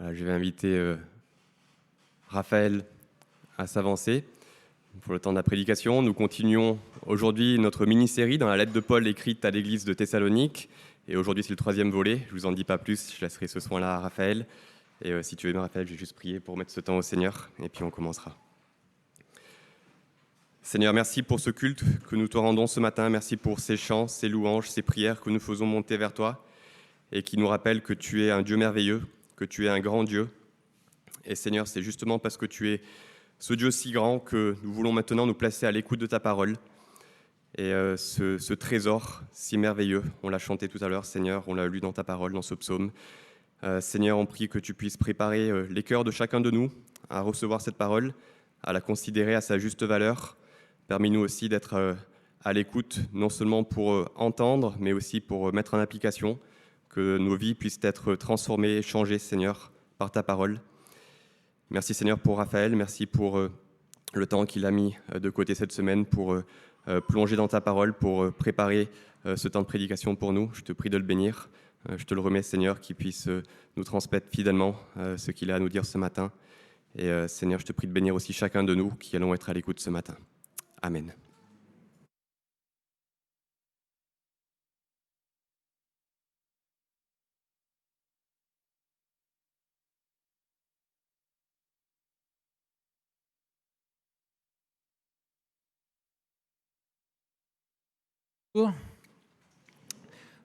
Voilà, je vais inviter Raphaël à s'avancer pour le temps de la prédication. Nous continuons aujourd'hui notre mini-série dans la lettre de Paul écrite à l'église de Thessalonique. Et aujourd'hui, c'est le 3e volet. Je ne vous en dis pas plus, je laisserai ce soin-là à Raphaël. Et si tu veux bien, Raphaël, je vais juste prier pour mettre ce temps au Seigneur, et puis on commencera. Seigneur, merci pour ce culte que nous te rendons ce matin. Merci pour ces chants, ces louanges, ces prières que nous faisons monter vers toi et qui nous rappellent que tu es un Dieu merveilleux, que tu es un grand Dieu. Et Seigneur, c'est justement parce que tu es ce Dieu si grand que nous voulons maintenant nous placer à l'écoute de ta parole. Et ce trésor si merveilleux, on l'a chanté tout à l'heure, Seigneur, on l'a lu dans ta parole, dans ce psaume. Seigneur, on prie que tu puisses préparer les cœurs de chacun de nous à recevoir cette parole, à la considérer à sa juste valeur. Permets-nous aussi d'être à l'écoute, non seulement pour entendre, mais aussi pour mettre en application, que nos vies puissent être transformées et changées, Seigneur, par ta parole. Merci, Seigneur, pour Raphaël. Merci pour le temps qu'il a mis de côté cette semaine pour plonger dans ta parole, pour préparer ce temps de prédication pour nous. Je te prie de le bénir. Je te le remets, Seigneur, qu'il puisse nous transmettre fidèlement ce qu'il a à nous dire ce matin. Et Seigneur, je te prie de bénir aussi chacun de nous qui allons être à l'écoute ce matin. Amen.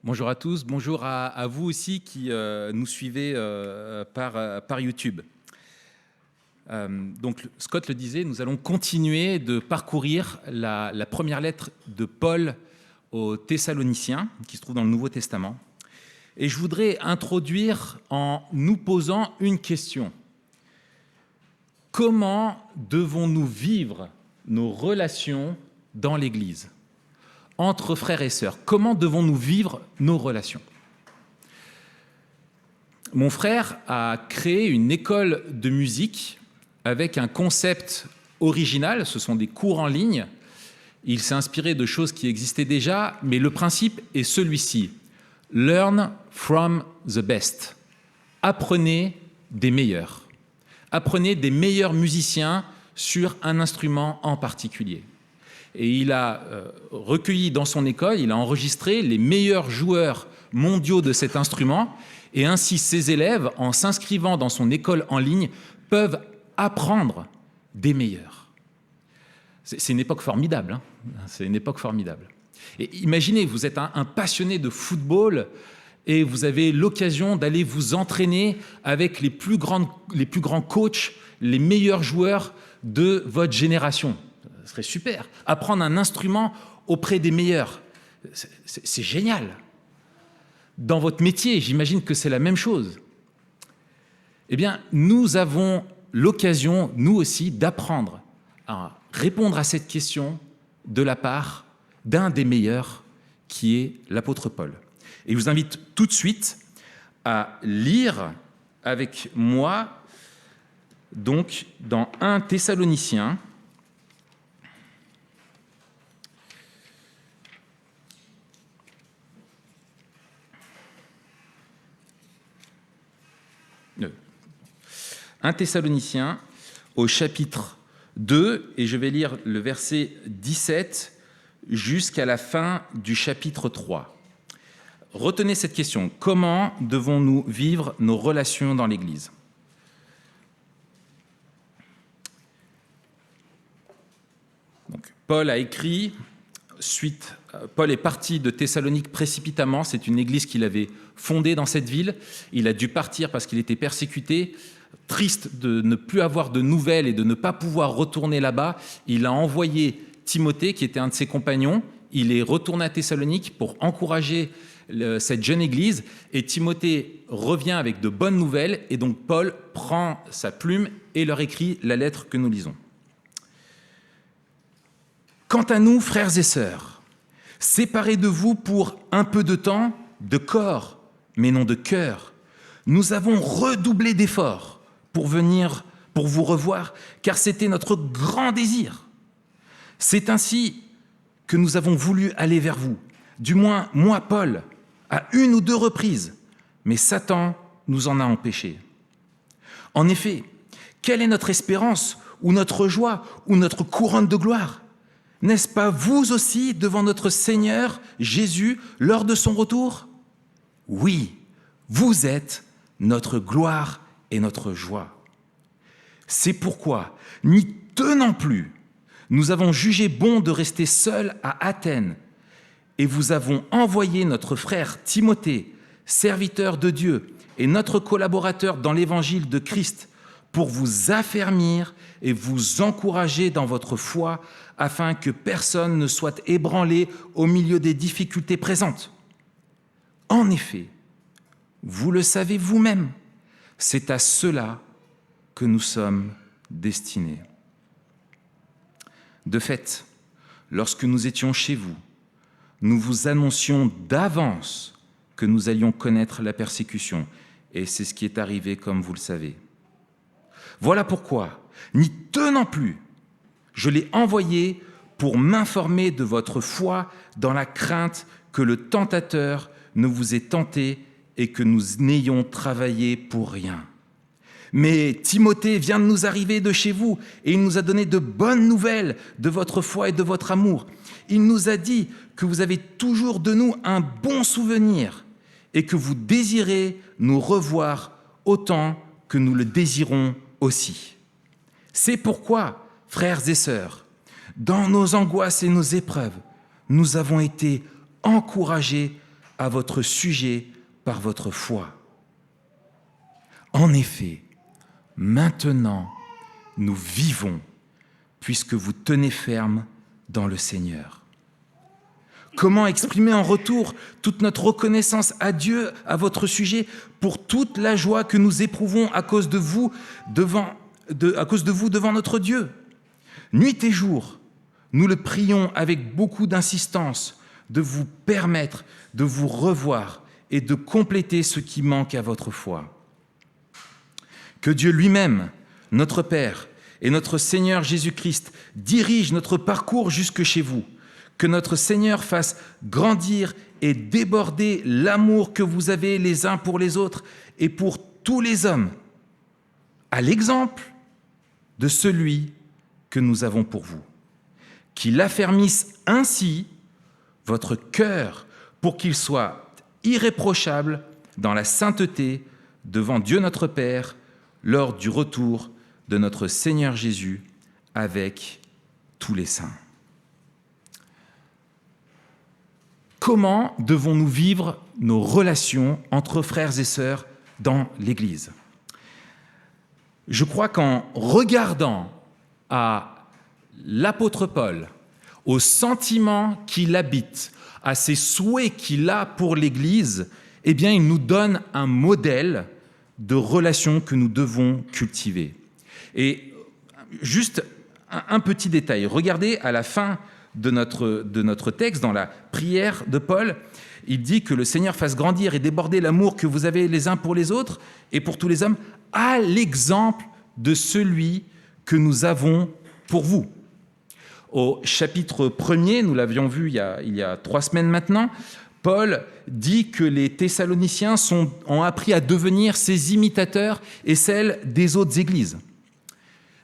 Bonjour à tous, bonjour à vous aussi qui nous suivez par YouTube. Donc Scott le disait, nous allons continuer de parcourir la première lettre de Paul aux Thessaloniciens, qui se trouve dans le Nouveau Testament. Et je voudrais introduire en nous posant une question. Comment devons-nous vivre nos relations dans l'Église ? Entre frères et sœurs, comment devons-nous vivre nos relations ? Mon frère a créé une école de musique avec un concept original, ce sont des cours en ligne. Il s'est inspiré de choses qui existaient déjà, mais le principe est celui-ci. Learn from the best. Apprenez des meilleurs. Apprenez des meilleurs musiciens sur un instrument en particulier. Et il a recueilli dans son école, il a enregistré les meilleurs joueurs mondiaux de cet instrument, et ainsi ses élèves, en s'inscrivant dans son école en ligne, peuvent apprendre des meilleurs. C'est une époque formidable, hein. C'est une époque formidable. Et imaginez, vous êtes un passionné de football et vous avez l'occasion d'aller vous entraîner avec les plus grands coachs, les meilleurs joueurs de votre génération. Ce serait super. Apprendre un instrument auprès des meilleurs, c'est génial. Dans votre métier, j'imagine que c'est la même chose. Eh bien, nous avons l'occasion, nous aussi, d'apprendre à répondre à cette question de la part d'un des meilleurs, qui est l'apôtre Paul. Et je vous invite tout de suite à lire avec moi, donc, dans 1 Thessaloniciens, au chapitre 2, et je vais lire le verset 17 jusqu'à la fin du chapitre 3. Retenez cette question. Comment devons-nous vivre nos relations dans l'Église ? Donc, Paul a écrit, Paul est parti de Thessalonique précipitamment, c'est une église qu'il avait fondée dans cette ville. Il a dû partir parce qu'il était persécuté. Triste de ne plus avoir de nouvelles et de ne pas pouvoir retourner là-bas, il a envoyé Timothée, qui était un de ses compagnons. Il est retourné à Thessalonique pour encourager cette jeune église, et Timothée revient avec de bonnes nouvelles, et donc Paul prend sa plume et leur écrit la lettre que nous lisons. Quant à nous, frères et sœurs, séparés de vous pour un peu de temps, de corps, mais non de cœur, nous avons redoublé d'efforts pour venir, pour vous revoir, car c'était notre grand désir. C'est ainsi que nous avons voulu aller vers vous, du moins moi, Paul, à 1 ou 2 reprises, mais Satan nous en a empêchés. En effet, quelle est notre espérance ou notre joie ou notre couronne de gloire? N'est-ce pas vous aussi devant notre Seigneur Jésus lors de son retour? Oui, vous êtes notre gloire et notre joie. C'est pourquoi, n'y tenant plus, nous avons jugé bon de rester seuls à Athènes et vous avons envoyé notre frère Timothée, serviteur de Dieu et notre collaborateur dans l'évangile de Christ, pour vous affermir et vous encourager dans votre foi, afin que personne ne soit ébranlé au milieu des difficultés présentes. En effet, vous le savez vous-même, c'est à cela que nous sommes destinés. De fait, lorsque nous étions chez vous, nous vous annoncions d'avance que nous allions connaître la persécution, et c'est ce qui est arrivé comme vous le savez. Voilà pourquoi, n'y tenant plus, je l'ai envoyé pour m'informer de votre foi dans la crainte que le tentateur ne vous ait tenté et que nous n'ayons travaillé pour rien. Mais Timothée vient de nous arriver de chez vous et il nous a donné de bonnes nouvelles de votre foi et de votre amour. Il nous a dit que vous avez toujours de nous un bon souvenir et que vous désirez nous revoir autant que nous le désirons aussi. C'est pourquoi, frères et sœurs, dans nos angoisses et nos épreuves, nous avons été encouragés à votre sujet par votre foi. En effet, maintenant, nous vivons puisque vous tenez ferme dans le Seigneur. Comment exprimer en retour toute notre reconnaissance à Dieu à votre sujet pour toute la joie que nous éprouvons à cause de vous devant notre Dieu? Nuit et jour, nous le prions avec beaucoup d'insistance de vous permettre de vous revoir et de compléter ce qui manque à votre foi. Que Dieu lui-même, notre Père et notre Seigneur Jésus-Christ dirige notre parcours jusque chez vous. Que notre Seigneur fasse grandir et déborder l'amour que vous avez les uns pour les autres et pour tous les hommes, à l'exemple de celui que nous avons pour vous. Qu'il affermisse ainsi votre cœur pour qu'il soit irréprochable dans la sainteté devant Dieu notre Père lors du retour de notre Seigneur Jésus avec tous les saints. Comment devons-nous vivre nos relations entre frères et sœurs dans l'Église? Je crois qu'en regardant à l'apôtre Paul, aux sentiments qu'il habite, à ses souhaits qu'il a pour l'Église, eh bien, il nous donne un modèle de relations que nous devons cultiver. Et juste un petit détail, regardez à la fin de notre texte, dans la prière de Paul, il dit que le Seigneur fasse grandir et déborder l'amour que vous avez les uns pour les autres et pour tous les hommes, à l'exemple de celui que nous avons pour vous. Au chapitre 1er, nous l'avions vu il y a 3 semaines maintenant, Paul dit que les Thessaloniciens ont appris à devenir ses imitateurs et celles des autres églises.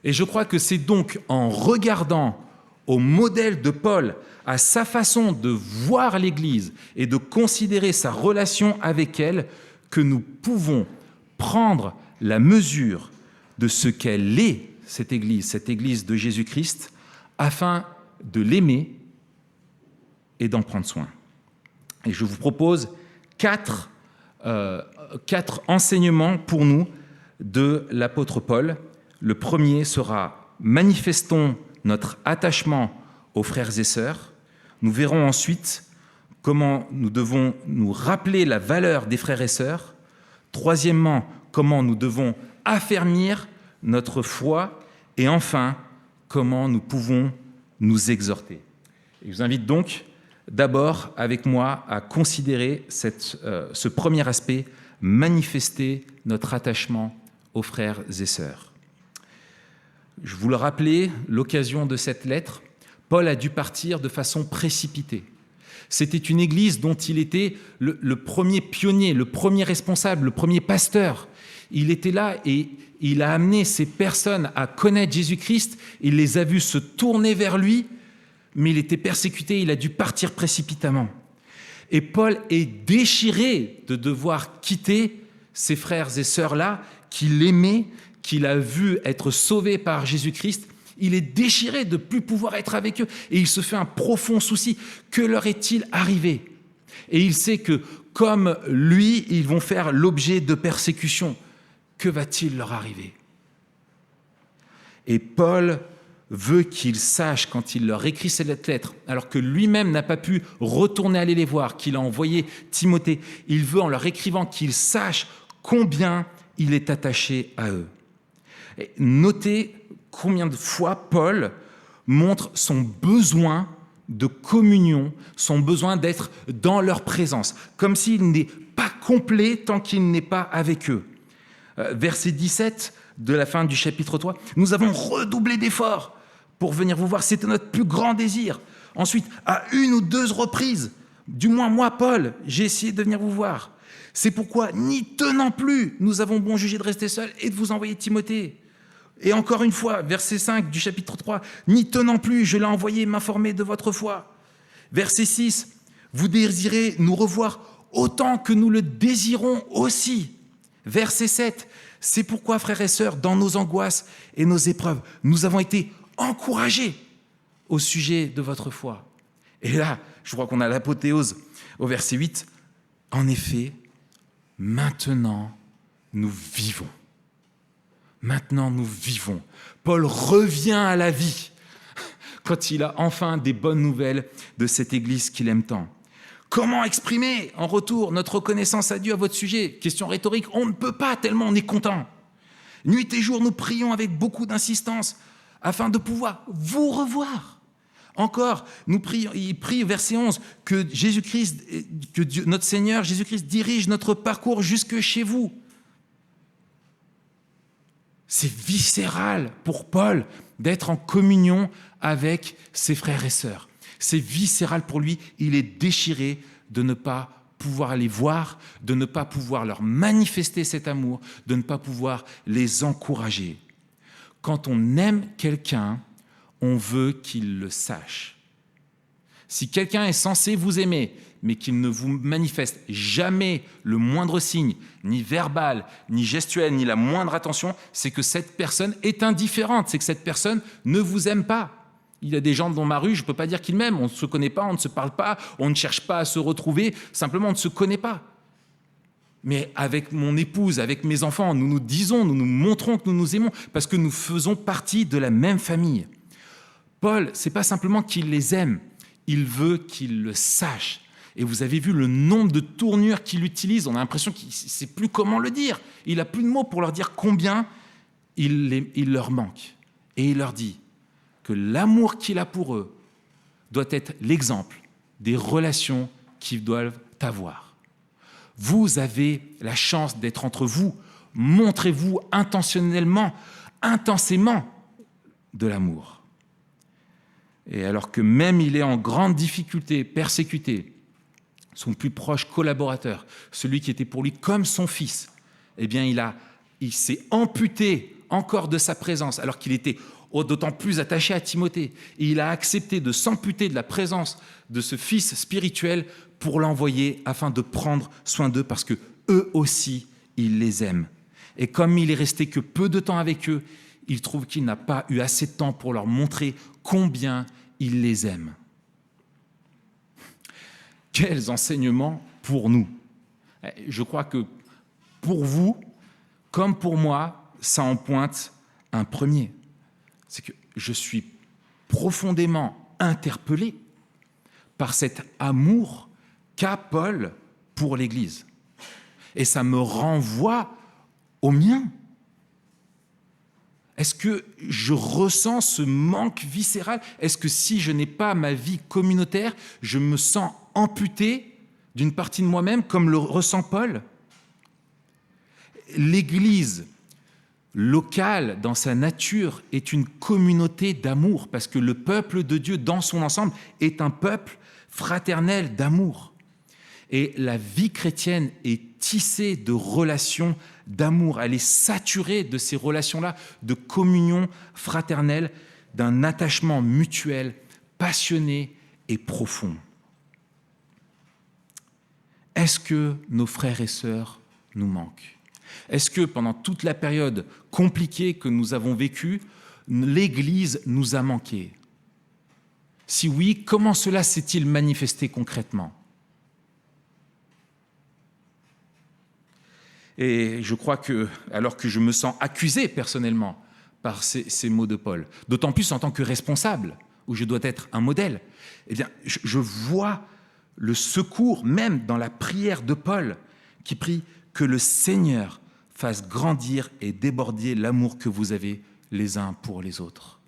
Et je crois que c'est donc en regardant au modèle de Paul, à sa façon de voir l'Église et de considérer sa relation avec elle, que nous pouvons prendre la mesure de ce qu'elle est, cette Église de Jésus-Christ, afin de l'aimer et d'en prendre soin. Et je vous propose 4 enseignements pour nous de l'apôtre Paul. Le premier sera « Manifestons notre attachement aux frères et sœurs ». Nous verrons ensuite comment nous devons nous rappeler la valeur des frères et sœurs. Troisièmement, comment nous devons affermir notre foi. Et enfin, comment nous pouvons nous exhorter. Et je vous invite donc d'abord avec moi à considérer ce premier aspect, manifester notre attachement aux frères et sœurs. Je vous le rappelais, l'occasion de cette lettre, Paul a dû partir de façon précipitée. C'était une église dont il était le premier pionnier, le premier responsable, le premier pasteur. Il était là et il a amené ces personnes à connaître Jésus-Christ. Il les a vus se tourner vers lui, mais il était persécuté, il a dû partir précipitamment. Et Paul est déchiré de devoir quitter ces frères et sœurs-là qu'il aimait, qu'il a vu être sauvés par Jésus-Christ. Il est déchiré de ne plus pouvoir être avec eux et il se fait un profond souci. Que leur est-il arrivé? Et il sait que, comme lui, ils vont faire l'objet de persécutions. Que va-t-il leur arriver? Et Paul veut qu'ils sachent, quand il leur écrit cette lettre, alors que lui-même n'a pas pu retourner aller les voir, qu'il a envoyé Timothée, il veut, en leur écrivant, qu'ils sachent combien il est attaché à eux. Et notez combien de fois Paul montre son besoin de communion, son besoin d'être dans leur présence, comme s'il n'est pas complet tant qu'il n'est pas avec eux. Verset 17 de la fin du chapitre 3, « Nous avons redoublé d'efforts pour venir vous voir, c'était notre plus grand désir. Ensuite, à 1 ou 2 reprises, du moins moi, Paul, j'ai essayé de venir vous voir. C'est pourquoi, n'y tenant plus, nous avons bon jugé de rester seuls et de vous envoyer Timothée. Et encore une fois, verset 5 du chapitre 3, « N'y tenant plus, je l'ai envoyé m'informer de votre foi. » Verset 6, « Vous désirez nous revoir autant que nous le désirons aussi. » Verset 7, « C'est pourquoi, frères et sœurs, dans nos angoisses et nos épreuves, nous avons été encouragés au sujet de votre foi. » Et là, je crois qu'on a l'apothéose au verset 8, « En effet, maintenant, nous vivons. » Maintenant, nous vivons. Paul revient à la vie quand il a enfin des bonnes nouvelles de cette église qu'il aime tant. Comment exprimer en retour notre reconnaissance à Dieu à votre sujet? Question rhétorique, on ne peut pas tellement on est content. Nuit et jour, nous prions avec beaucoup d'insistance afin de pouvoir vous revoir. Encore, nous prions, il prie, verset 11, que Jésus-Christ, que Dieu, notre Seigneur Jésus-Christ dirige notre parcours jusque chez vous. C'est viscéral pour Paul d'être en communion avec ses frères et sœurs. C'est viscéral pour lui, il est déchiré de ne pas pouvoir les voir, de ne pas pouvoir leur manifester cet amour, de ne pas pouvoir les encourager. Quand on aime quelqu'un, on veut qu'il le sache. Si quelqu'un est censé vous aimer, mais qu'il ne vous manifeste jamais le moindre signe, ni verbal, ni gestuel, ni la moindre attention, c'est que cette personne est indifférente, c'est que cette personne ne vous aime pas. Il y a des gens dans ma rue, je ne peux pas dire qu'ils m'aiment, on ne se connaît pas, on ne se parle pas, on ne cherche pas à se retrouver, simplement on ne se connaît pas. Mais avec mon épouse, avec mes enfants, nous nous disons, nous nous montrons que nous nous aimons, parce que nous faisons partie de la même famille. Paul, ce n'est pas simplement qu'il les aime, il veut qu'ils le sachent. Et vous avez vu le nombre de tournures qu'il utilise, on a l'impression qu'il ne sait plus comment le dire. Il n'a plus de mots pour leur dire combien il leur manque. Et il leur dit que l'amour qu'il a pour eux doit être l'exemple des relations qu'ils doivent avoir. Vous avez la chance d'être entre vous. Montrez-vous intentionnellement, intensément de l'amour. Et alors que même il est en grande difficulté, persécuté, son plus proche collaborateur, celui qui était pour lui comme son fils, eh bien il s'est amputé encore de sa présence, alors qu'il était d'autant plus attaché à Timothée. Et il a accepté de s'amputer de la présence de ce fils spirituel pour l'envoyer afin de prendre soin d'eux, parce que eux aussi, il les aime. Et comme il est resté que peu de temps avec eux, il trouve qu'il n'a pas eu assez de temps pour leur montrer combien il les aime. Quels enseignements pour nous! Je crois que pour vous, comme pour moi, ça en pointe un premier. C'est que je suis profondément interpellé par cet amour qu'a Paul pour l'Église. Et ça me renvoie au mien. Est-ce que je ressens ce manque viscéral? Est-ce que si je n'ai pas ma vie communautaire, je me sens amputé d'une partie de moi-même, comme le ressent Paul? L'Église local, dans sa nature, est une communauté d'amour, parce que le peuple de Dieu, dans son ensemble, est un peuple fraternel d'amour. Et la vie chrétienne est tissée de relations d'amour. Elle est saturée de ces relations-là, de communion fraternelle, d'un attachement mutuel, passionné et profond. Est-ce que nos frères et sœurs nous manquent ? Est-ce que pendant toute la période compliquée que nous avons vécue, l'Église nous a manqué ? Si oui, comment cela s'est-il manifesté concrètement ? Et je crois que, alors que je me sens accusé personnellement par ces mots de Paul, d'autant plus en tant que responsable, où je dois être un modèle, eh bien, je vois le secours, même dans la prière de Paul, qui prie que le Seigneur fasse grandir et déborder l'amour que vous avez les uns pour les autres.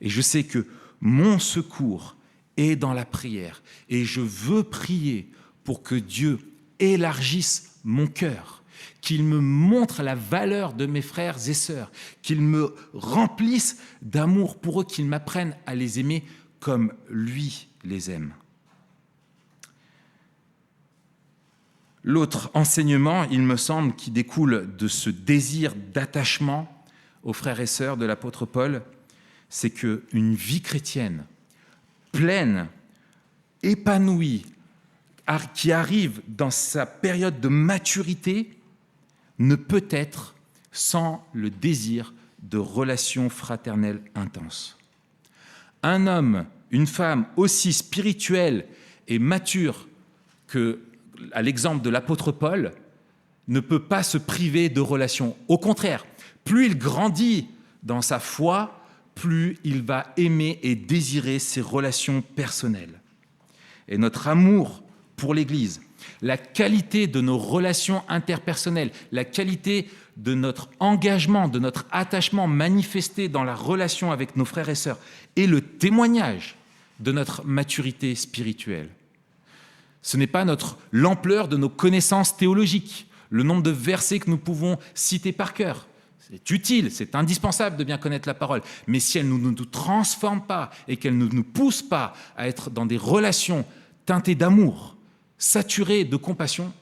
Et je sais que mon secours est dans la prière, et je veux prier pour que Dieu élargisse mon cœur, qu'il me montre la valeur de mes frères et sœurs, qu'il me remplisse d'amour pour eux, qu'il m'apprenne à les aimer comme lui les aime. L'autre enseignement, il me semble, qui découle de ce désir d'attachement aux frères et sœurs de l'apôtre Paul, c'est qu'une vie chrétienne pleine, épanouie, qui arrive dans sa période de maturité, ne peut être sans le désir de relations fraternelles intenses. Un homme, une femme aussi spirituelle et mature qu'à l'exemple de l'apôtre Paul, ne peut pas se priver de relations. Au contraire, plus il grandit dans sa foi, plus il va aimer et désirer ses relations personnelles. Et notre amour pour l'Église, la qualité de nos relations interpersonnelles, la qualité de notre engagement, de notre attachement manifesté dans la relation avec nos frères et sœurs est le témoignage de notre maturité spirituelle. Ce n'est pas l'ampleur de nos connaissances théologiques, le nombre de versets que nous pouvons citer par cœur. C'est utile, c'est indispensable de bien connaître la parole. Mais si elle ne nous transforme pas et qu'elle ne nous pousse pas à être dans des relations teintées d'amour, saturées de compassion,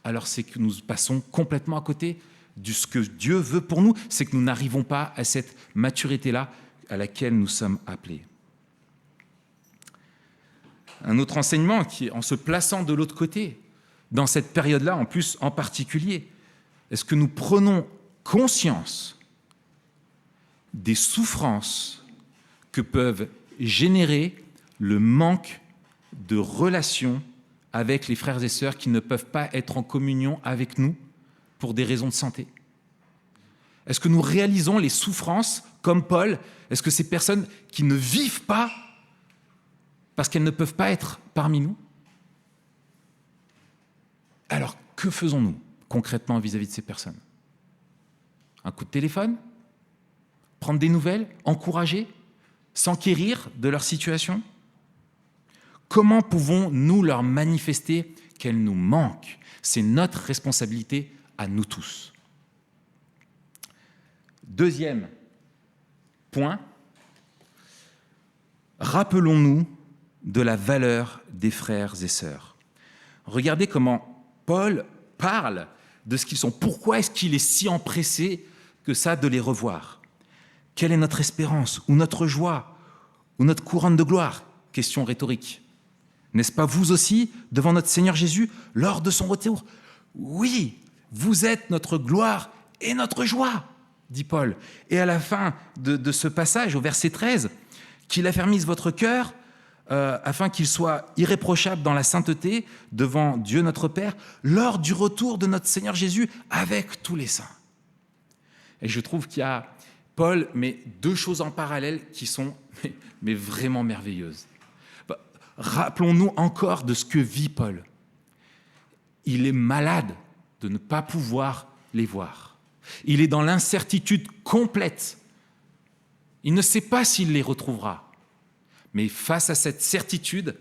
alors c'est que nous passons complètement à côté de ce que Dieu veut pour nous. C'est que nous n'arrivons pas à cette maturité-là à laquelle nous sommes appelés. Un autre enseignement qui, en se plaçant de l'autre côté, dans cette période-là, en plus en particulier, est-ce que nous prenons conscience des souffrances que peuvent générer le manque de relations avec les frères et sœurs qui ne peuvent pas être en communion avec nous pour des raisons de santé? Est-ce que nous réalisons les souffrances comme Paul? Est-ce que ces personnes qui ne vivent pas parce qu'elles ne peuvent pas être parmi nous? Alors, que faisons-nous concrètement vis-à-vis de ces personnes? Un coup de téléphone? Prendre des nouvelles? Encourager? S'enquérir de leur situation? Comment pouvons-nous leur manifester qu'elles nous manquent? C'est notre responsabilité à nous tous. Deuxième point, rappelons-nous de la valeur des frères et sœurs. Regardez comment Paul parle de ce qu'ils sont. Pourquoi est-ce qu'il est si empressé que ça de les revoir? Quelle est notre espérance, ou notre joie, ou notre couronne de gloire? Question rhétorique. N'est-ce pas vous aussi, devant notre Seigneur Jésus, lors de son retour? Oui, vous êtes notre gloire et notre joie, dit Paul. Et à la fin de ce passage, au verset 13, qu'il affermisse votre cœur, afin qu'il soit irréprochable dans la sainteté devant Dieu notre Père, lors du retour de notre Seigneur Jésus avec tous les saints. Et je trouve qu'il y a, Paul, met deux choses en parallèle qui sont mais vraiment merveilleuses. Rappelons-nous encore de ce que vit Paul. Il est malade de ne pas pouvoir les voir. Il est dans l'incertitude complète. Il ne sait pas s'il les retrouvera. Mais face à cette certitude,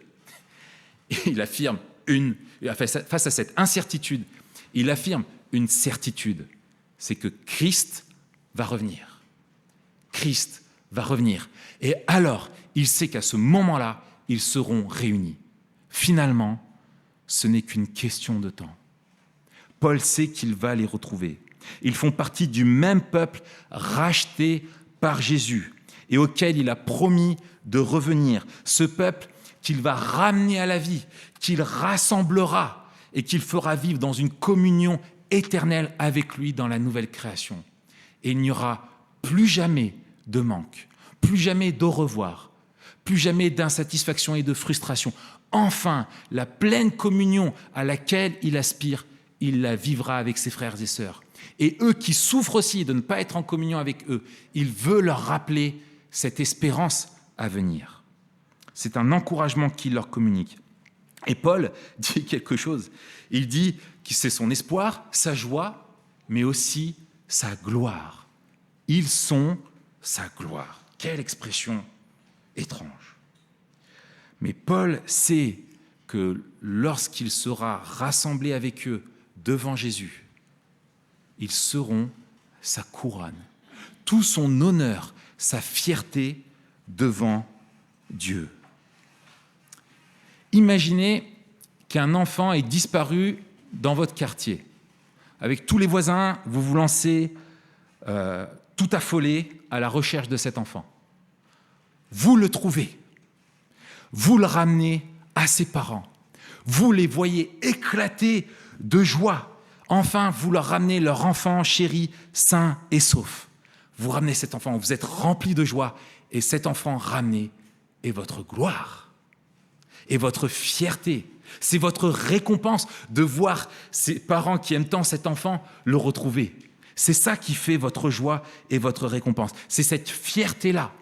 face à cette incertitude, il affirme une certitude. C'est que Christ va revenir. Christ va revenir. Et alors, il sait qu'à ce moment-là, ils seront réunis. Finalement, ce n'est qu'une question de temps. Paul sait qu'il va les retrouver. Ils font partie du même peuple racheté par Jésus et auquel il a promis de revenir. Ce peuple qu'il va ramener à la vie, qu'il rassemblera et qu'il fera vivre dans une communion éternelle avec lui dans la nouvelle création. Et il n'y aura plus jamais de manque, plus jamais d'au revoir, plus jamais d'insatisfaction et de frustration. Enfin, la pleine communion à laquelle il aspire, il la vivra avec ses frères et sœurs. Et eux qui souffrent aussi de ne pas être en communion avec eux, il veut leur rappeler cette espérance à venir. C'est un encouragement qu'il leur communique. Et Paul dit quelque chose. Il dit que c'est son espoir, sa joie, mais aussi sa gloire. Ils sont sa gloire. Quelle expression étrange. Mais Paul sait que lorsqu'il sera rassemblé avec eux devant Jésus, ils seront sa couronne, tout son honneur, sa fierté devant Dieu. Imaginez qu'un enfant ait disparu dans votre quartier. Avec tous les voisins, vous vous lancez tout affolé à la recherche de cet enfant. Vous le trouvez, vous le ramenez à ses parents, vous les voyez éclater de joie. Enfin, vous leur ramenez leur enfant chéri, sain et sauf. Vous ramenez cet enfant, vous êtes rempli de joie, et cet enfant ramené est votre gloire, et votre fierté. C'est votre récompense de voir ces parents qui aiment tant cet enfant le retrouver. C'est ça qui fait votre joie et votre récompense. C'est cette fierté-là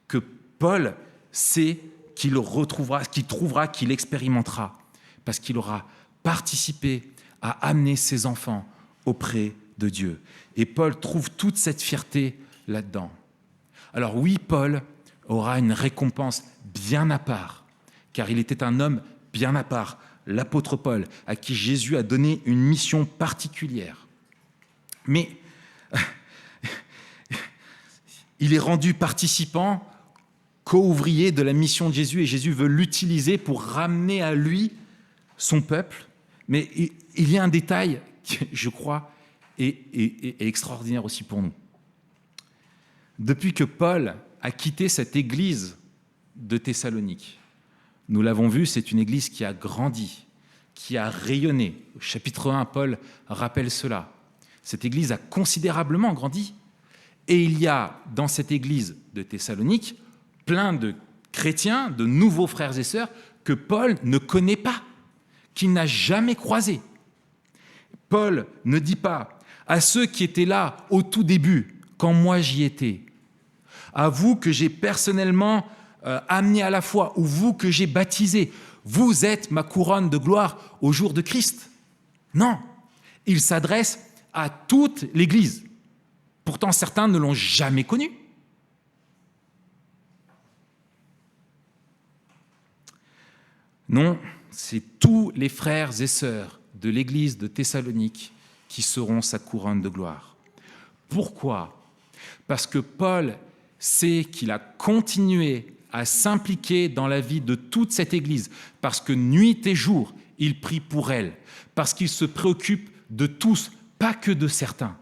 que Paul sait qu'il retrouvera, qu'il trouvera, qu'il expérimentera, parce qu'il aura participé à amener ses enfants auprès de Dieu. Et Paul trouve toute cette fierté là-dedans. Alors oui, Paul aura une récompense bien à part, car il était un homme bien à part, l'apôtre Paul, à qui Jésus a donné une mission particulière. Mais il est rendu participant, co-ouvrier de la mission de Jésus, et Jésus veut l'utiliser pour ramener à lui son peuple. Mais il y a un détail qui, je crois, est extraordinaire aussi pour nous. Depuis que Paul a quitté cette église de Thessalonique, nous l'avons vu, c'est une église qui a grandi, qui a rayonné. Au chapitre 1, Paul rappelle cela. Cette église a considérablement grandi. Et il y a dans cette église de Thessalonique plein de chrétiens, de nouveaux frères et sœurs que Paul ne connaît pas, qu'il n'a jamais croisés. Paul ne dit pas à ceux qui étaient là au tout début, quand moi j'y étais, à vous que j'ai personnellement amené à la foi, ou vous que j'ai baptisé, vous êtes ma couronne de gloire au jour de Christ. Non, il s'adresse à toute l'Église. Pourtant, certains ne l'ont jamais connu. Non, c'est tous les frères et sœurs de l'Église de Thessalonique qui seront sa couronne de gloire. Pourquoi ? Parce que Paul sait qu'il a continué à s'impliquer dans la vie de toute cette Église, parce que nuit et jour, il prie pour elle, parce qu'il se préoccupe de tous, pas que de certains,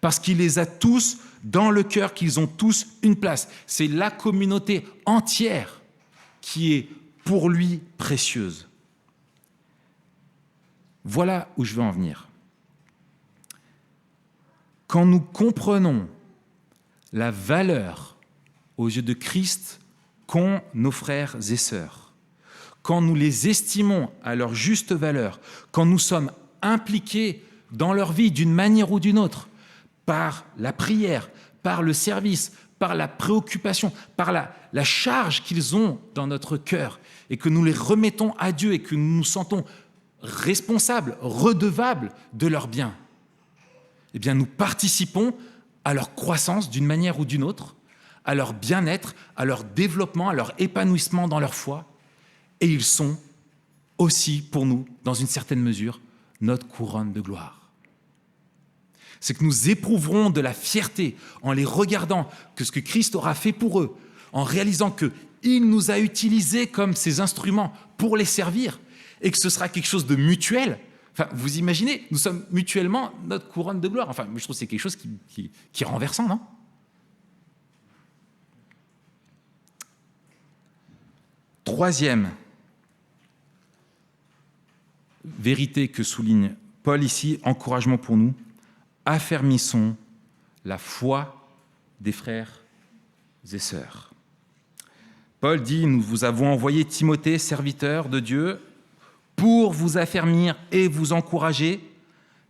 parce qu'il les a tous dans le cœur, qu'ils ont tous une place. C'est la communauté entière qui est pour lui précieuse. Voilà où je veux en venir. Quand nous comprenons la valeur aux yeux de Christ qu'ont nos frères et sœurs, quand nous les estimons à leur juste valeur, quand nous sommes impliqués dans leur vie d'une manière ou d'une autre, par la prière, par le service, par la préoccupation, par la charge qu'ils ont dans notre cœur, et que nous les remettons à Dieu et que nous nous sentons responsables, redevables de leur bien, eh bien nous participons à leur croissance d'une manière ou d'une autre, à leur bien-être, à leur développement, à leur épanouissement dans leur foi, et ils sont aussi pour nous, dans une certaine mesure, notre couronne de gloire. C'est que nous éprouverons de la fierté en les regardant que ce que Christ aura fait pour eux, en réalisant qu'il nous a utilisés comme ses instruments pour les servir et que ce sera quelque chose de mutuel. Enfin, vous imaginez, nous sommes mutuellement notre couronne de gloire. Enfin, je trouve que c'est quelque chose qui est renversant, non ? Troisième vérité que souligne Paul ici, encouragement pour nous, affermissons la foi des frères et sœurs. Paul dit, nous vous avons envoyé Timothée, serviteur de Dieu, pour vous affermir et vous encourager,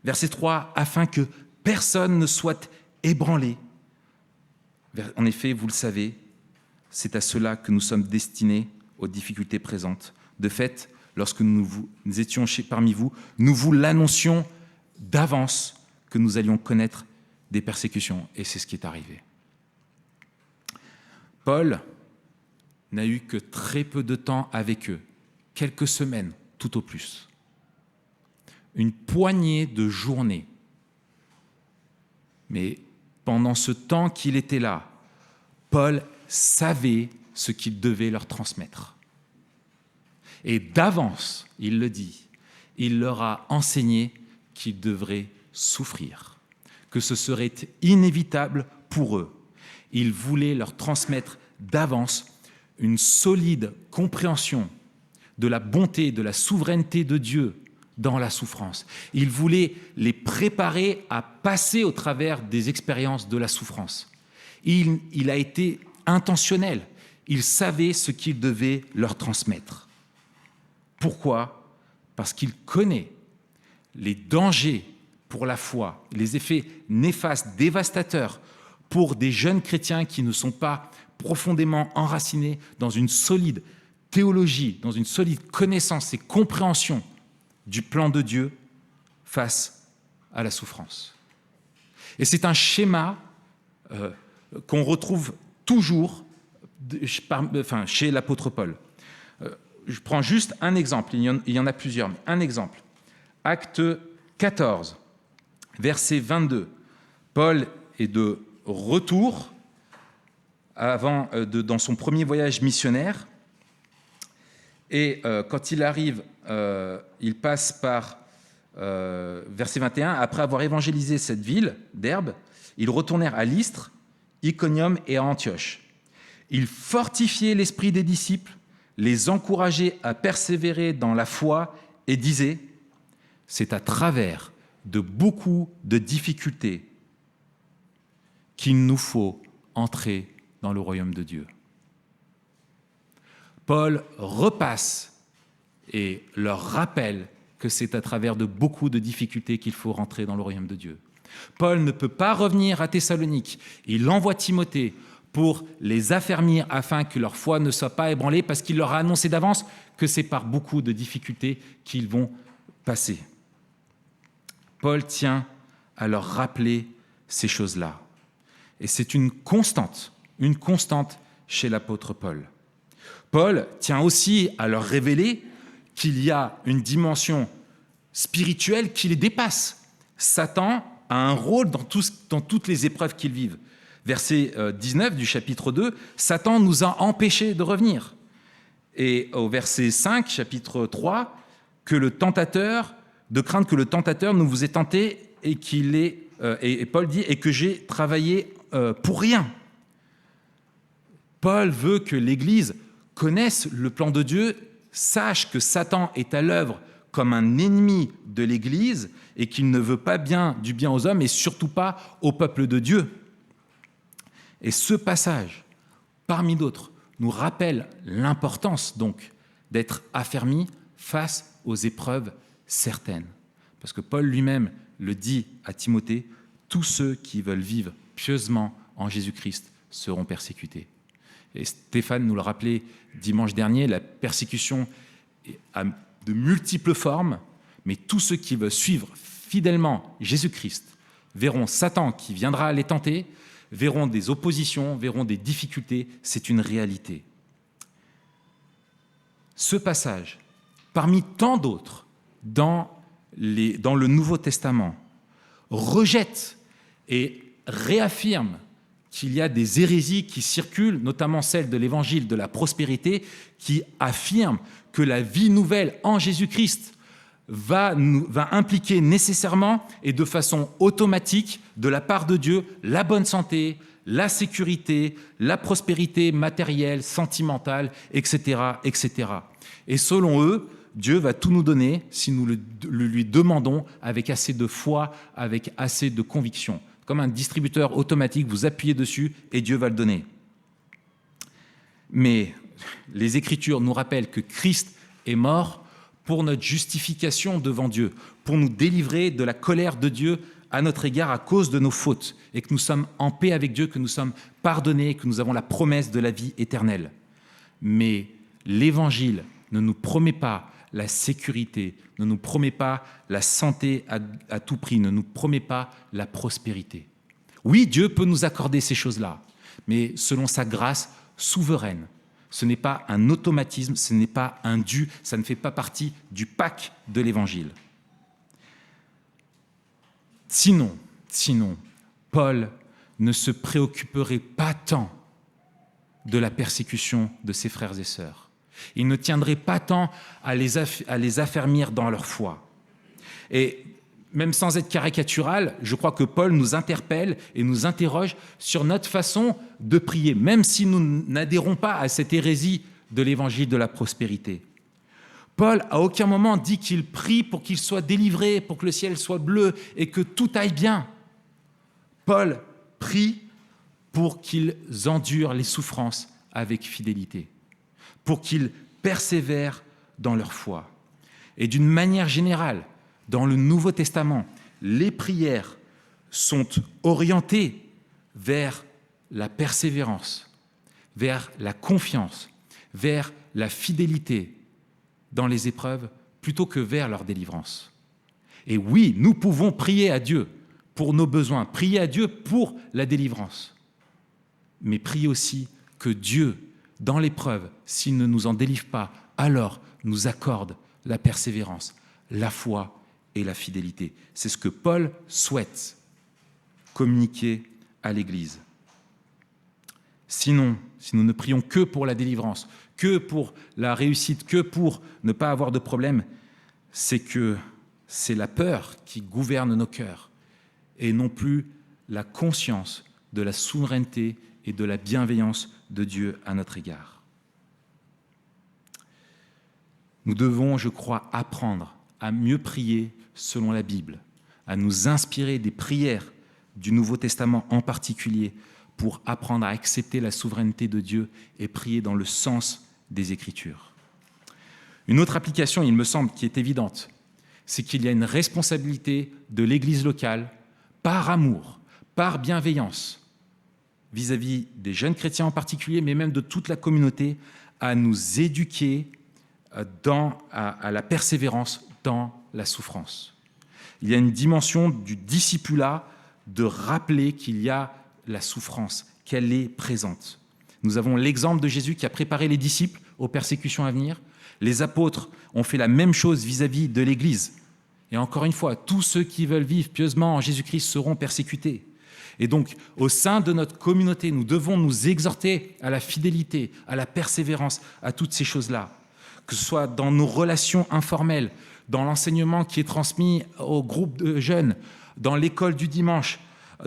verset 3, afin que personne ne soit ébranlé. En effet, vous le savez, c'est à cela que nous sommes destinés aux difficultés présentes. De fait, lorsque nous étions parmi vous, nous vous l'annoncions d'avance que nous allions connaître des persécutions. Et c'est ce qui est arrivé. Paul n'a eu que très peu de temps avec eux, quelques semaines tout au plus. Une poignée de journées. Mais pendant ce temps qu'il était là, Paul savait ce qu'il devait leur transmettre. Et d'avance, il le dit, il leur a enseigné qu'ils devraient souffrir, que ce serait inévitable pour eux. Il voulait leur transmettre d'avance une solide compréhension de la bonté, de la souveraineté de Dieu dans la souffrance. Il voulait les préparer à passer au travers des expériences de la souffrance. Il a été intentionnel. Il savait ce qu'il devait leur transmettre. Pourquoi ? Parce qu'il connaît les dangers pour la foi, les effets néfastes, dévastateurs pour des jeunes chrétiens qui ne sont pas profondément enracinés dans une solide théologie, dans une solide connaissance et compréhension du plan de Dieu face à la souffrance. Et c'est un schéma qu'on retrouve toujours chez l'apôtre Paul. Je prends juste un exemple, il y en a plusieurs, mais un exemple. Acte 14, verset 22. Paul est de retour dans son premier voyage missionnaire. Et quand il arrive, il passe par, verset 21, après avoir évangélisé cette ville d'Herbe, ils retournèrent à Lystre, Iconium et à Antioche. Ils fortifiaient l'esprit des disciples, les encourageaient à persévérer dans la foi et disaient « C'est à travers de beaucoup de difficultés qu'il nous faut entrer dans le royaume de Dieu. » Paul repasse et leur rappelle que c'est à travers de beaucoup de difficultés qu'il faut rentrer dans le royaume de Dieu. Paul ne peut pas revenir à Thessalonique. Il envoie Timothée pour les affermir afin que leur foi ne soit pas ébranlée parce qu'il leur a annoncé d'avance que c'est par beaucoup de difficultés qu'ils vont passer. Paul tient à leur rappeler ces choses-là. Et c'est une constante chez l'apôtre Paul. Paul tient aussi à leur révéler qu'il y a une dimension spirituelle qui les dépasse. Satan a un rôle dans toutes les épreuves qu'ils vivent. Verset 19 du chapitre 2, Satan nous a empêchés de revenir. Et au verset 5, chapitre 3, de craindre que le tentateur nous vous ait tenté et Paul dit, et que j'ai travaillé pour rien. Paul veut que l'Église connaisse le plan de Dieu, sache que Satan est à l'œuvre comme un ennemi de l'Église et qu'il ne veut pas du bien aux hommes et surtout pas au peuple de Dieu. Et ce passage, parmi d'autres, nous rappelle l'importance donc d'être affermi face aux épreuves certaines. Parce que Paul lui-même le dit à Timothée, tous ceux qui veulent vivre pieusement en Jésus-Christ seront persécutés. Et Stéphane nous le rappelait dimanche dernier, la persécution a de multiples formes, mais tous ceux qui veulent suivre fidèlement Jésus-Christ verront Satan qui viendra les tenter, verront des oppositions, verront des difficultés, c'est une réalité. Ce passage, parmi tant d'autres dans le Nouveau Testament, rejette et réaffirme qu'il y a des hérésies qui circulent, notamment celle de l'évangile de la prospérité, qui affirme que la vie nouvelle en Jésus-Christ va impliquer nécessairement et de façon automatique, de la part de Dieu, la bonne santé, la sécurité, la prospérité matérielle, sentimentale, etc., etc. Et selon eux, Dieu va tout nous donner si nous le lui demandons avec assez de foi, avec assez de conviction. Comme un distributeur automatique, vous appuyez dessus et Dieu va le donner. Mais les Écritures nous rappellent que Christ est mort pour notre justification devant Dieu, pour nous délivrer de la colère de Dieu à notre égard à cause de nos fautes, et que nous sommes en paix avec Dieu, que nous sommes pardonnés, que nous avons la promesse de la vie éternelle. Mais l'Évangile ne nous promet pas la sécurité, ne nous promet pas la santé à tout prix, ne nous promet pas la prospérité. Oui, Dieu peut nous accorder ces choses-là, mais selon sa grâce souveraine. Ce n'est pas un automatisme, ce n'est pas un dû, ça ne fait pas partie du pack de l'Évangile. Sinon, Paul ne se préoccuperait pas tant de la persécution de ses frères et sœurs. Il ne tiendrait pas tant à les affermir dans leur foi. Et même sans être caricatural, je crois que Paul nous interpelle et nous interroge sur notre façon de prier, même si nous n'adhérons pas à cette hérésie de l'évangile de la prospérité. Paul, à aucun moment, dit qu'il prie pour qu'il soit délivré, pour que le ciel soit bleu et que tout aille bien. Paul prie pour qu'ils endurent les souffrances avec fidélité, pour qu'ils persévèrent dans leur foi. Et d'une manière générale, dans le Nouveau Testament, les prières sont orientées vers la persévérance, vers la confiance, vers la fidélité dans les épreuves, plutôt que vers leur délivrance. Et oui, nous pouvons prier à Dieu pour nos besoins, prier à Dieu pour la délivrance, mais prier aussi que Dieu, dans l'épreuve, s'il ne nous en délivre pas, alors nous accorde la persévérance, la foi et la fidélité. C'est ce que Paul souhaite communiquer à l'Église. Sinon, si nous ne prions que pour la délivrance, que pour la réussite, que pour ne pas avoir de problème, c'est que c'est la peur qui gouverne nos cœurs et non plus la conscience de la souveraineté et de la bienveillance de Dieu à notre égard. Nous devons, je crois, apprendre à mieux prier selon la Bible, à nous inspirer des prières du Nouveau Testament en particulier pour apprendre à accepter la souveraineté de Dieu et prier dans le sens des Écritures. Une autre application, il me semble, qui est évidente, c'est qu'il y a une responsabilité de l'Église locale, par amour, par bienveillance, vis-à-vis des jeunes chrétiens en particulier, mais même de toute la communauté, à nous éduquer à la persévérance dans la souffrance. Il y a une dimension du discipulat de rappeler qu'il y a la souffrance, qu'elle est présente. Nous avons l'exemple de Jésus qui a préparé les disciples aux persécutions à venir. Les apôtres ont fait la même chose vis-à-vis de l'Église. Et encore une fois, tous ceux qui veulent vivre pieusement en Jésus-Christ seront persécutés. Et donc, au sein de notre communauté, nous devons nous exhorter à la fidélité, à la persévérance, à toutes ces choses-là. Que ce soit dans nos relations informelles, dans l'enseignement qui est transmis au groupe de jeunes, dans l'école du dimanche,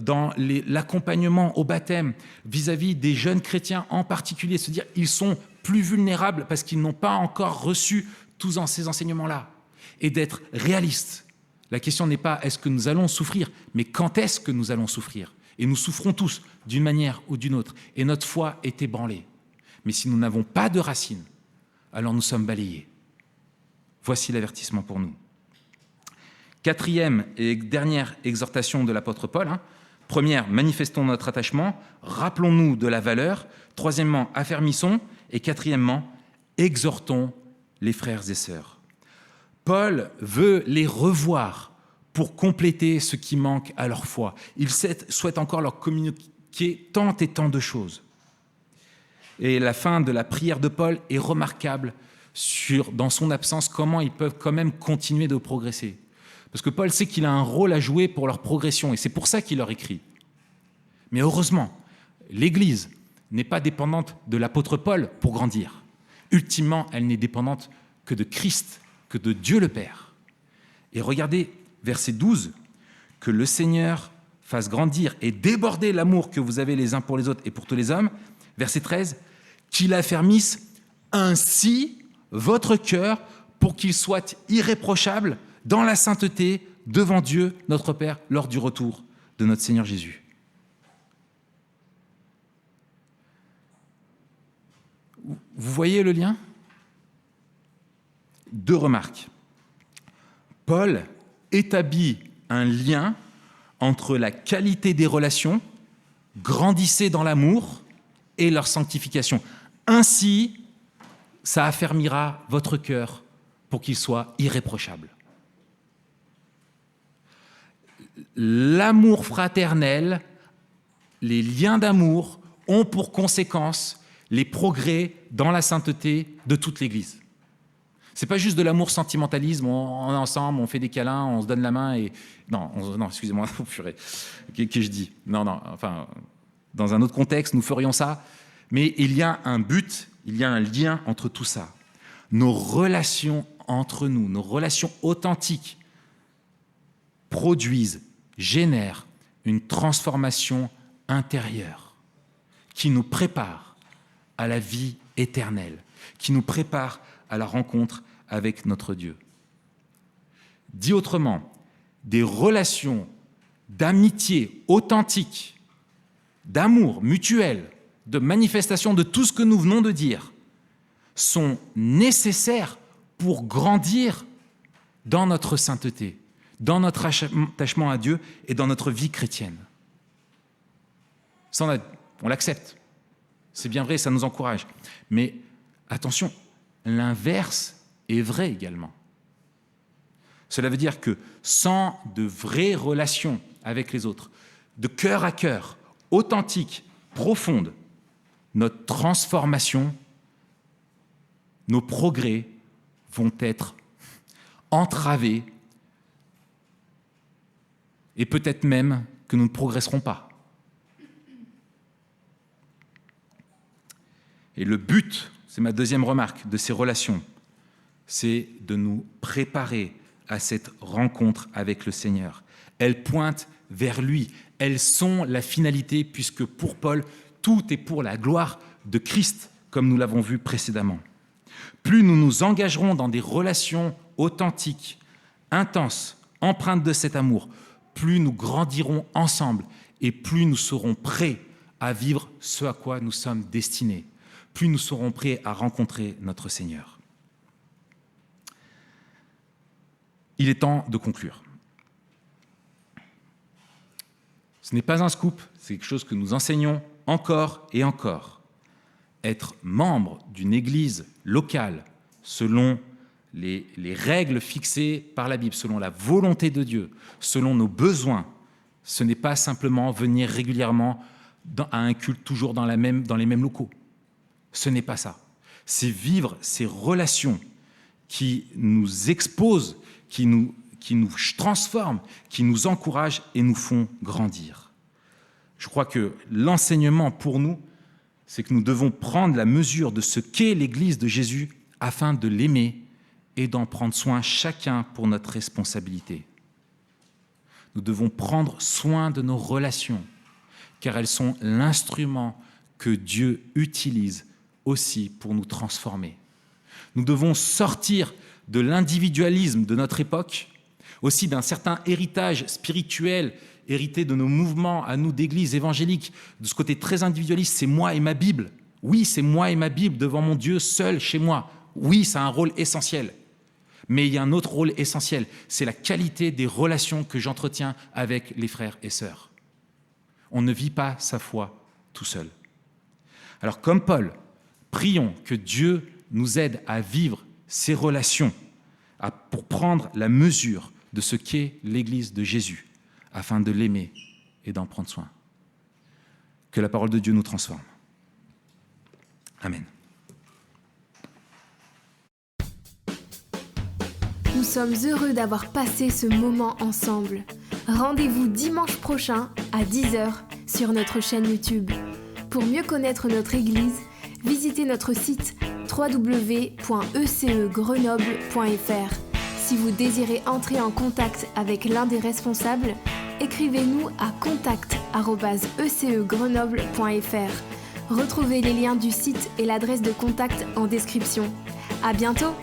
dans l'accompagnement au baptême, vis-à-vis des jeunes chrétiens en particulier, se dire ils sont plus vulnérables parce qu'ils n'ont pas encore reçu tous ces enseignements-là. Et d'être réaliste. La question n'est pas est-ce que nous allons souffrir, mais quand est-ce que nous allons souffrir. Et nous souffrons tous d'une manière ou d'une autre. Et notre foi est ébranlée. Mais si nous n'avons pas de racines, alors nous sommes balayés. Voici l'avertissement pour nous. Quatrième et dernière exhortation de l'apôtre Paul. Première, manifestons notre attachement. Rappelons-nous de la valeur. Troisièmement, affermissons. Et quatrièmement, exhortons les frères et sœurs. Paul veut les revoir pour compléter ce qui manque à leur foi. Il souhaite encore leur communiquer tant et tant de choses. Et la fin de la prière de Paul est remarquable dans son absence, comment ils peuvent quand même continuer de progresser. Parce que Paul sait qu'il a un rôle à jouer pour leur progression, et c'est pour ça qu'il leur écrit. Mais heureusement, l'Église n'est pas dépendante de l'apôtre Paul pour grandir. Ultimement, elle n'est dépendante que de Christ, que de Dieu le Père. Et regardez, verset 12, que le Seigneur fasse grandir et déborder l'amour que vous avez les uns pour les autres et pour tous les hommes. Verset 13, qu'il affermisse ainsi votre cœur pour qu'il soit irréprochable dans la sainteté devant Dieu, notre Père, lors du retour de notre Seigneur Jésus. Vous voyez le lien ? 2 remarques. Paul établit un lien entre la qualité des relations, grandissez dans l'amour, et leur sanctification. Ainsi, ça affermira votre cœur pour qu'il soit irréprochable. L'amour fraternel, les liens d'amour ont pour conséquence les progrès dans la sainteté de toute l'Église. C'est pas juste de l'amour sentimentalisme, on est ensemble, on fait des câlins, on se donne la main et... Non, excusez-moi, purée, que je dis. Non, enfin, dans un autre contexte, nous ferions ça, mais il y a un but, il y a un lien entre tout ça. Nos relations entre nous, nos relations authentiques produisent, génèrent une transformation intérieure qui nous prépare à la vie éternelle, qui nous prépare à la rencontre avec notre Dieu. Dit autrement, des relations d'amitié authentique, d'amour mutuel, de manifestation de tout ce que nous venons de dire, sont nécessaires pour grandir dans notre sainteté, dans notre attachement à Dieu et dans notre vie chrétienne. Ça, on l'accepte. C'est bien vrai, ça nous encourage. Mais attention, l'inverse est vrai également. Cela veut dire que sans de vraies relations avec les autres, de cœur à cœur, authentiques, profondes, notre transformation, nos progrès vont être entravés et peut-être même que nous ne progresserons pas. Et le but, c'est ma deuxième remarque de ces relations, c'est de nous préparer à cette rencontre avec le Seigneur. Elles pointent vers lui. Elles sont la finalité, puisque pour Paul, tout est pour la gloire de Christ, comme nous l'avons vu précédemment. Plus nous nous engagerons dans des relations authentiques, intenses, empreintes de cet amour, plus nous grandirons ensemble et plus nous serons prêts à vivre ce à quoi nous sommes destinés. Plus nous serons prêts à rencontrer notre Seigneur. Il est temps de conclure. Ce n'est pas un scoop, c'est quelque chose que nous enseignons encore et encore. Être membre d'une église locale selon les règles fixées par la Bible, selon la volonté de Dieu, selon nos besoins, ce n'est pas simplement venir régulièrement à un culte toujours dans les mêmes locaux. Ce n'est pas ça. C'est vivre ces relations qui nous exposent, qui nous transforment, qui nous encouragent et nous font grandir. Je crois que l'enseignement pour nous, c'est que nous devons prendre la mesure de ce qu'est l'Église de Jésus afin de l'aimer et d'en prendre soin chacun pour notre responsabilité. Nous devons prendre soin de nos relations, car elles sont l'instrument que Dieu utilise aussi pour nous transformer. Nous devons sortir de l'individualisme de notre époque, aussi d'un certain héritage spirituel hérité de nos mouvements à nous d'église évangélique, de ce côté très individualiste, c'est moi et ma Bible. Oui, c'est moi et ma Bible devant mon Dieu seul chez moi. Oui, ça a un rôle essentiel. Mais il y a un autre rôle essentiel, c'est la qualité des relations que j'entretiens avec les frères et sœurs. On ne vit pas sa foi tout seul. Alors comme Paul, prions que Dieu nous aide à vivre ces relations, pour prendre la mesure de ce qu'est l'Église de Jésus, afin de l'aimer et d'en prendre soin. Que la parole de Dieu nous transforme. Amen. Nous sommes heureux d'avoir passé ce moment ensemble. Rendez-vous dimanche prochain à 10h sur notre chaîne YouTube. Pour mieux connaître notre église, visitez notre site www.ecegrenoble.fr. Si vous désirez entrer en contact avec l'un des responsables, écrivez-nous à contact@ecegrenoble.fr. Retrouvez les liens du site et l'adresse de contact en description. À bientôt!